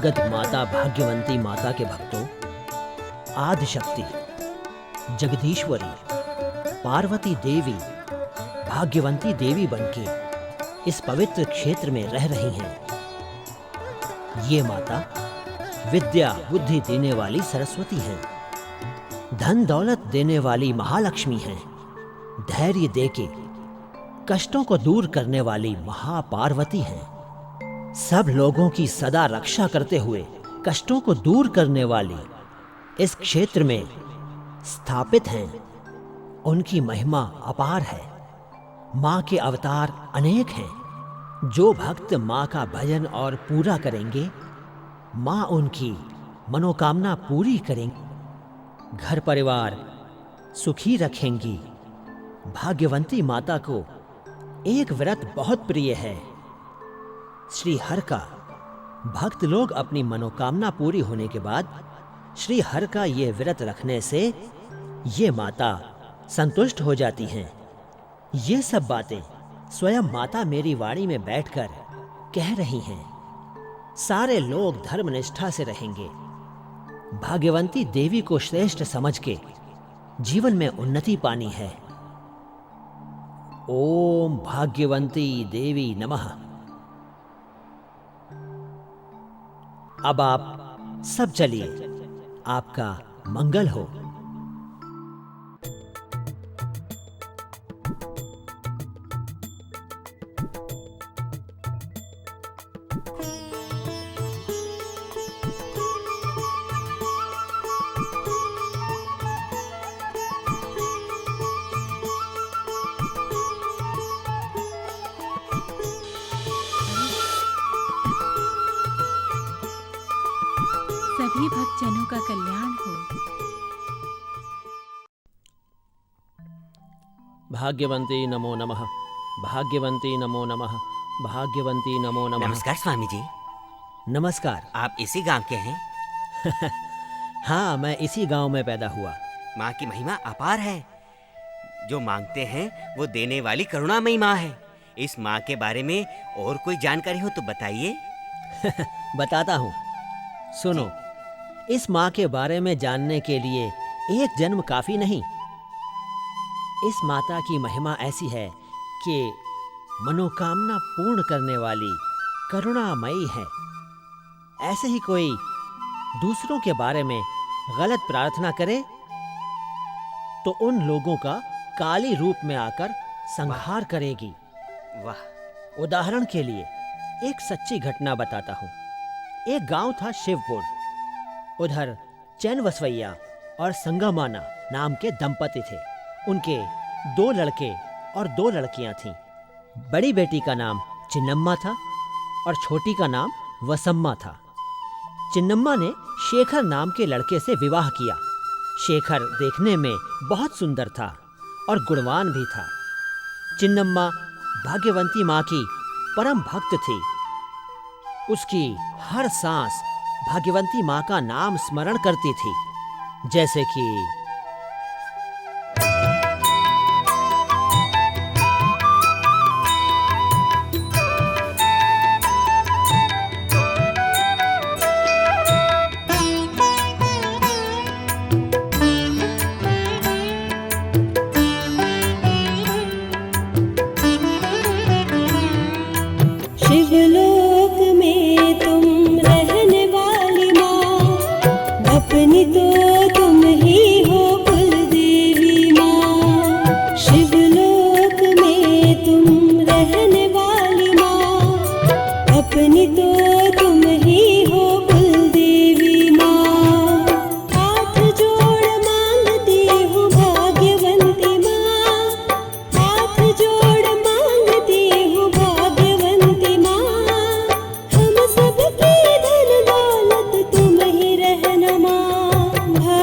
जगत माता भाग्यवंती माता के भक्तों, आदिशक्ति, जगदीश्वरी, पार्वती देवी भाग्यवंती देवी बनके इस पवित्र क्षेत्र में रह रही हैं। ये माता विद्या बुद्धि देने वाली सरस्वती हैं, धन दौलत देने वाली महालक्ष्मी हैं, धैर्य देके कष्टों को दूर करने वाली महापार्वती हैं, सब लोगों की सदा रक्षा करते हुए कष्टों को दूर करने वाली इस क्षेत्र में स्थापित हैं। उनकी महिमा अपार है। माँ के अवतार अनेक हैं। जो भक्त माँ का भजन और पूरा करेंगे, माँ उनकी मनोकामना पूरी करेंगी, घर परिवार सुखी रखेंगी। भाग्यवंती माता को एक व्रत बहुत प्रिय है, श्री हर का। भक्त लोग अपनी मनोकामना पूरी होने के बाद श्री हर का ये व्रत रखने से ये माता संतुष्ट हो जाती हैं। ये सब बातें स्वयं माता मेरी वाणी में बैठकर कह रही हैं। सारे लोग धर्मनिष्ठा से रहेंगे। भाग्यवंती देवी को श्रेष्ठ समझ के जीवन में उन्नति पानी है। ओम भाग्यवंती देवी नमः। अब आप सब चलिए, आपका मंगल हो। सभी भक्तजनों का कल्याण हो। भाग्यवंती नमो नमः, भाग्यवंती नमो नमः, भाग्यवंती नमो नमः। नमस्कार स्वामी जी। नमस्कार। आप इसी गांव के हैं? हाँ, मैं इसी गांव में पैदा हुआ। माँ की महिमा अपार है। जो मांगते हैं वो देने वाली करुणामयी माँ है। इस माँ के बारे में और कोई जानकारी हो तो बताइए। बताता हूँ, सुनो। इस माँ के बारे में जानने के लिए एक जन्म काफी नहीं। इस माता की महिमा ऐसी है कि मनोकामना पूर्ण करने वाली करुणामयी है। ऐसे ही कोई दूसरों के बारे में गलत प्रार्थना करे तो उन लोगों का काली रूप में आकर संहार करेगी। वाह। उदाहरण के लिए एक सच्ची घटना बताता हूँ। एक गांव था शिवपुर। उधर चैन वसवैया और संगमाना नाम के दंपति थे। उनके 2 लड़के और 2 लड़कियां थीं। बड़ी बेटी का नाम चिन्नम्मा था और छोटी का नाम वसम्मा था। चिन्नम्मा ने शेखर नाम के लड़के से विवाह किया। शेखर देखने में बहुत सुंदर था और गुणवान भी था। चिन्नम्मा भाग्यवंती माँ की परम भक्त थी। उसकी हर सांस भाग्यवंती माँ का नाम स्मरण करती थी, जैसे कि शिवलोक में तुम रहने वाली माँ, अपनी तो तुम ही हो कुल देवी माँ। शिवलोक में तुम रहने वाली माँ, अपनी तो तुम ही हो कुल देवी माँ। हाथ जोड़ मांगती हूँ भाग्यवंती माँ, हाथ जोड़ मांगती हूँ भाग्यवंती माँ। हम सबकी धन दौलत तुम ही रहना माँ।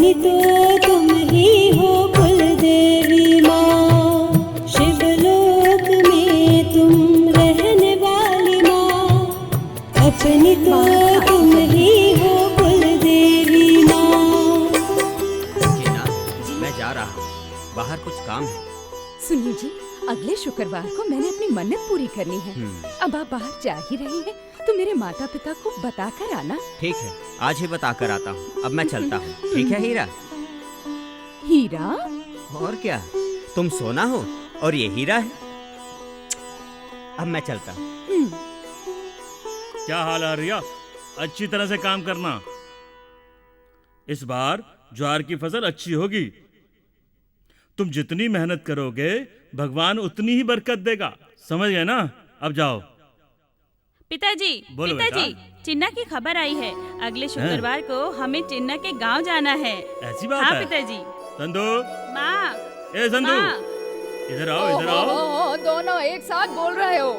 अपनी तो तुम ही हो कुल देवी माँ। शिवलोक में तुम रहने वाली माँ, अपनी तो तुम ही हो कुल देवी माँ। चीना, मैं जा रहा हूँ, बाहर कुछ काम है। सुनिए जी, अगले शुक्रवार को मैंने अपनी मन्नत पूरी करनी है। अब आप बाहर जा ही रहे हैं तो मेरे माता पिता को बता कर आना। ठीक है, आज ही बता कर आता हूँ। अब मैं चलता हूँ। ठीक है हीरा? हीरा? और क्या, तुम सोना हो और ये हीरा है। अब मैं चलता हूँ। क्या हाल है रिया? अच्छी तरह से काम करना। इस बार ज्वार की फसल अच्छी होगी। तुम जितनी मेहनत करोगे भगवान उतनी ही बरकत देगा, समझ गए ना? अब जाओ। पिताजी, बोलो पिताजी, चिन्ना की खबर आई है। अगले शुक्रवार को हमें चिन्ना के गांव जाना है। ऐसी बात हाँ है? पिताजी। संधू, माँ, ए संधू, माँ। इधर आओ, इधर आओ। दोनों एक साथ बोल रहे हो?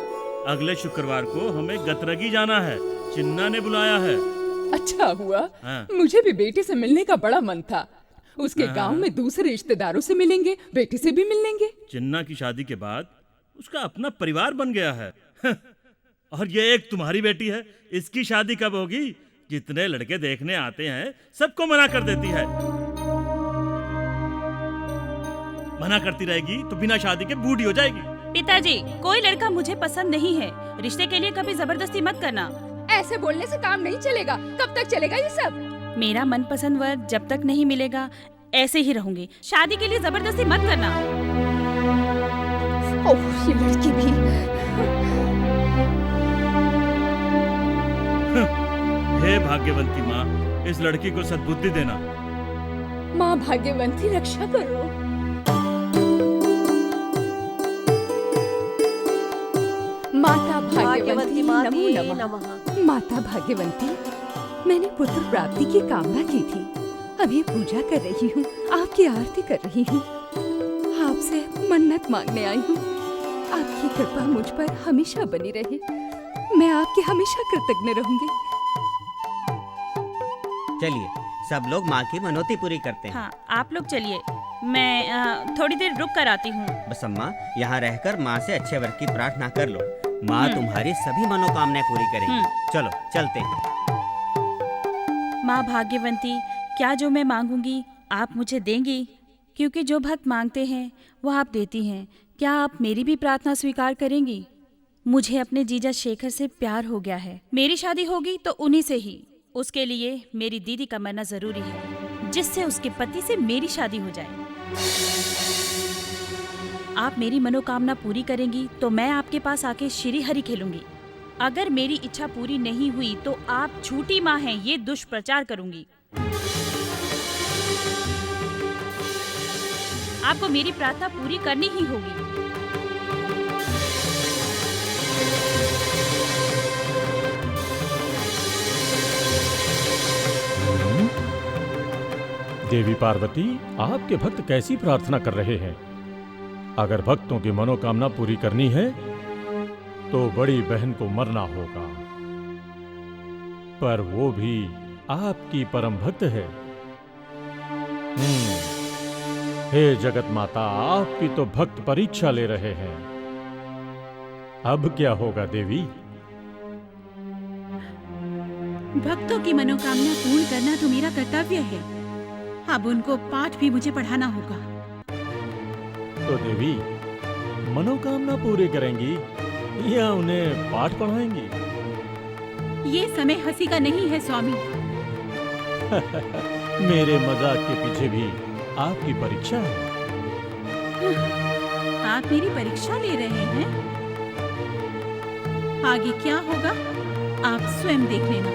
अगले शुक्रवार को हमें गतरगी जाना है, चिन्ना ने बुलाया है। अच्छा हुआ, हाँ। मुझे भी बेटी से मिलने का बड़ा मन था। उसके गांव में दूसरे रिश्तेदारों से मिलेंगे, बेटी से भी मिल लेंगे। चिन्ना की शादी के बाद उसका अपना परिवार बन गया है। और ये एक तुम्हारी बेटी है, इसकी शादी कब होगी? जितने लड़के देखने आते हैं सबको मना कर देती है। मना करती रहेगी तो बिना शादी के बूढ़ी हो जाएगी। पिताजी, कोई लड़का मुझे पसंद नहीं है। रिश्ते के लिए कभी जबरदस्ती मत करना। ऐसे बोलने से काम नहीं चलेगा। कब तक चलेगा ये सब? मेरा मनपसंद वर जब तक नहीं मिलेगा ऐसे ही रहूंगी। शादी के लिए जबरदस्ती मत करना। ओह, ये लड़की भी। हे भाग्यवंती माँ, इस लड़की को सद्बुद्धि देना। माँ भाग्यवंती, रक्षा करो। माता भाग्यवंती नमो नमः। माता भाग्यवंती, मैंने पुत्र प्राप्ति की कामना की थी। अब ये पूजा कर रही हूँ, आपकी आरती कर रही हूँ, आपसे मन्नत मांगने आई हूँ। आपकी कृपा मुझ पर हमेशा बनी रहे। मैं आपकी हमेशा कृतज्ञ रहूंगी। चलिए, सब लोग माँ की मनौती पूरी करते हैं। हाँ, आप लोग चलिए, मैं थोड़ी देर रुक कर आती हूँ। बस अम्मा, यहाँ रहकर माँ से अच्छे वर की प्रार्थना कर लो। माँ तुम्हारी सभी मनोकामनाएं पूरी करेंगी। चलो चलते हैं। माँ भाग्यवंती, क्या जो मैं मांगूंगी आप मुझे देंगी? क्योंकि जो भक्त मांगते हैं वो आप देती हैं। क्या आप मेरी भी प्रार्थना स्वीकार करेंगी? मुझे अपने जीजा शेखर से प्यार हो गया है। मेरी शादी होगी तो उन्हीं से ही। उसके लिए मेरी दीदी का मरना जरूरी है, जिससे उसके पति से मेरी शादी हो जाए। आप मेरी मनोकामना पूरी करेंगी तो मैं आपके पास आके श्री हरि खेलूंगी। अगर मेरी इच्छा पूरी नहीं हुई तो आप झूठी माँ हैं ये दुष्प्रचार करूंगी। आपको मेरी प्रार्थना पूरी करनी ही होगी। देवी पार्वती, आपके भक्त कैसी प्रार्थना कर रहे हैं? अगर भक्तों की मनोकामना पूरी करनी है तो बड़ी बहन को मरना होगा, पर वो भी आपकी परम भक्त है। हे जगत माता, आपकी तो भक्त परीक्षा ले रहे हैं। अब क्या होगा देवी? भक्तों की मनोकामना पूर्ण करना तो मेरा कर्तव्य है। अब उनको पाठ भी मुझे पढ़ाना होगा। तो देवी मनोकामना पूरी करेंगी या उन्हें पाठ पढ़ाएंगी? ये समय हंसी का नहीं है स्वामी। मेरे मजाक के पीछे भी आपकी परीक्षा है। आप मेरी परीक्षा ले रहे हैं? आगे क्या होगा आप स्वयं देख लेना।